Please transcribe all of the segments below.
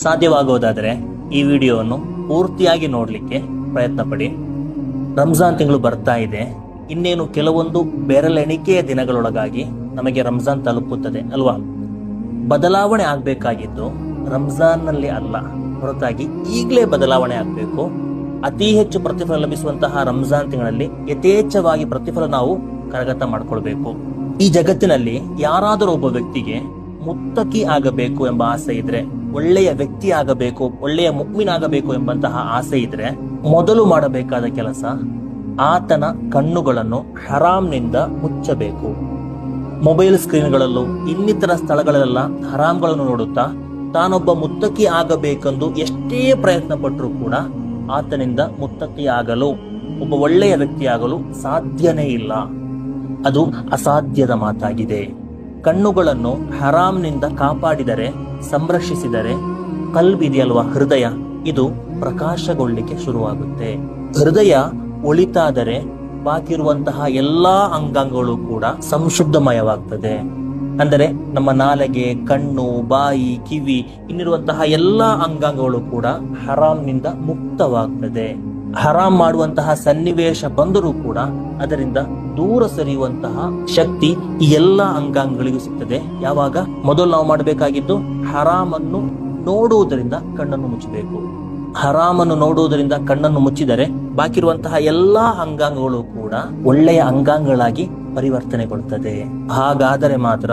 ಸಾಧ್ಯವಾಗುವುದಾದರೆ ಈ ವಿಡಿಯೋವನ್ನು ಪೂರ್ತಿಯಾಗಿ ನೋಡಲಿಕ್ಕೆ ಪ್ರಯತ್ನ ಪಡಿ. ರಂಜಾನ್ ತಿಂಗಳು ಬರ್ತಾ ಇದೆ. ಇನ್ನೇನು ಕೆಲವೊಂದು ಬೆರಳೆಣಿಕೆಯ ದಿನಗಳೊಳಗಾಗಿ ನಮಗೆ ರಂಜಾನ್ ತಲುಪುತ್ತದೆ ಅಲ್ವಾ? ಬದಲಾವಣೆ ಆಗಬೇಕಾಗಿದ್ದು ರಂಜಾನ್ನಲ್ಲಿ ಅಲ್ಲ, ಹೊರತಾಗಿ ಈಗಲೇ ಬದಲಾವಣೆ ಆಗಬೇಕು. ಅತಿ ಹೆಚ್ಚು ಪ್ರತಿಫಲ ಲಭಿಸುವಂತಹ ರಂಜಾನ್ ತಿಂಗಳಲ್ಲಿ ಯಥೇಚ್ಛವಾಗಿ ಪ್ರತಿಫಲ ನಾವು ಕರಗತ ಮಾಡಿಕೊಳ್ಬೇಕು. ಈ ಜಗತ್ತಿನಲ್ಲಿ ಯಾರಾದರೂ ಒಬ್ಬ ವ್ಯಕ್ತಿಗೆ ಮುತ್ತಕಿ ಆಗಬೇಕು ಎಂಬ ಆಸೆ ಇದ್ರೆ, ಒಳ್ಳೆಯ ವ್ಯಕ್ತಿ ಆಗಬೇಕು, ಒಳ್ಳೆಯ ಮುಕ್ಮಿನ್ ಆಗಬೇಕು ಎಂಬಂತಹ ಆಸೆ ಇದ್ರೆ, ಮೊದಲು ಮಾಡಬೇಕಾದ ಕೆಲಸ ಆತನ ಕಣ್ಣುಗಳನ್ನು ಹರಾಮ್ನಿಂದ ಮುಚ್ಚಬೇಕು. ಮೊಬೈಲ್ ಸ್ಕ್ರೀನ್ಗಳಲ್ಲೂ ಇನ್ನಿತರ ಸ್ಥಳಗಳಲ್ಲೆಲ್ಲ ಹರಾಮ್ಗಳನ್ನು ನೋಡುತ್ತಾ ತಾನೊಬ್ಬ ಮುತ್ತಕಿ ಆಗಬೇಕೆಂದು ಎಷ್ಟೇ ಪ್ರಯತ್ನ ಪಟ್ಟರೂ ಕೂಡ ಆತನಿಂದ ಮುತ್ತಕಿ ಆಗಲು, ಒಬ್ಬ ಒಳ್ಳೆಯ ವ್ಯಕ್ತಿಯಾಗಲು ಸಾಧ್ಯನೇ ಇಲ್ಲ. ಅದು ಅಸಾಧ್ಯದ ಮಾತಾಗಿದೆ. ಕಣ್ಣುಗಳನ್ನು ಹರಾಮ್ನಿಂದ ಕಾಪಾಡಿದರೆ, ಸಂರಕ್ಷಿಸಿದರೆ ಕಲ್ಬಿದೆಯಲ್ವಾ, ಹೃದಯ, ಇದು ಪ್ರಕಾಶಗೊಳ್ಳಿಕ್ಕೆ ಶುರುವಾಗುತ್ತೆ. ಹೃದಯ ಒಳಿತಾದರೆ ಬಾಕಿರುವಂತಹ ಎಲ್ಲಾ ಅಂಗಾಂಗಗಳು ಕೂಡ ಸಂಶುದ್ಧಮಯವಾಗ್ತದೆ. ಅಂದರೆ ನಮ್ಮ ನಾಲಿಗೆ, ಕಣ್ಣು, ಬಾಯಿ, ಕಿವಿ ಇನ್ನಿರುವಂತಹ ಎಲ್ಲಾ ಅಂಗಾಂಗಗಳು ಕೂಡ ಹರಾಮ್ನಿಂದ ಮುಕ್ತವಾಗ್ತದೆ. ಹರಾಮ್ ಮಾಡುವಂತಹ ಸನ್ನಿವೇಶ ಬಂದರೂ ಕೂಡ ಅದರಿಂದ ದೂರ ಸರಿಯುವಂತಹ ಶಕ್ತಿ ಈ ಎಲ್ಲಾ ಅಂಗಾಂಗಗಳಿಗೂ ಸಿಗ್ತದೆ. ಯಾವಾಗ? ಮೊದಲು ನಾವು ಮಾಡಬೇಕಾಗಿದ್ದು ಹರಾಮನ್ನು ನೋಡುವುದರಿಂದ ಕಣ್ಣನ್ನು ಮುಚ್ಚಬೇಕು. ಹರಾಮನ್ನು ನೋಡುವುದರಿಂದ ಕಣ್ಣನ್ನು ಮುಚ್ಚಿದರೆ ಬಾಕಿರುವಂತಹ ಎಲ್ಲಾ ಅಂಗಾಂಗಗಳು ಕೂಡ ಒಳ್ಳೆಯ ಅಂಗಾಂಗಗಳಾಗಿ ಪರಿವರ್ತನೆಗೊಳ್ಳುತ್ತದೆ. ಹಾಗಾದರೆ ಮಾತ್ರ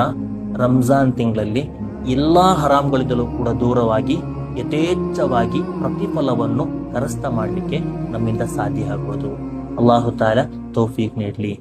ರಂಜಾನ್ ತಿಂಗಳಲ್ಲಿ ಎಲ್ಲಾ ಹರಾಮ್ಗಳಿಂದಲೂ ಕೂಡ ದೂರವಾಗಿ ಯಥೇಚ್ಛವಾಗಿ ಪ್ರತಿಫಲವನ್ನು ಕರಸ್ಥ ಮಾಡಲಿಕ್ಕೆ ನಮ್ಮಿಂದ ಸಾಧ್ಯ ಆಗುವುದು. ಅಲ್ಲಾಹು ತಾಲ ತೌಫೀಕ್ ನೀಡಲಿ.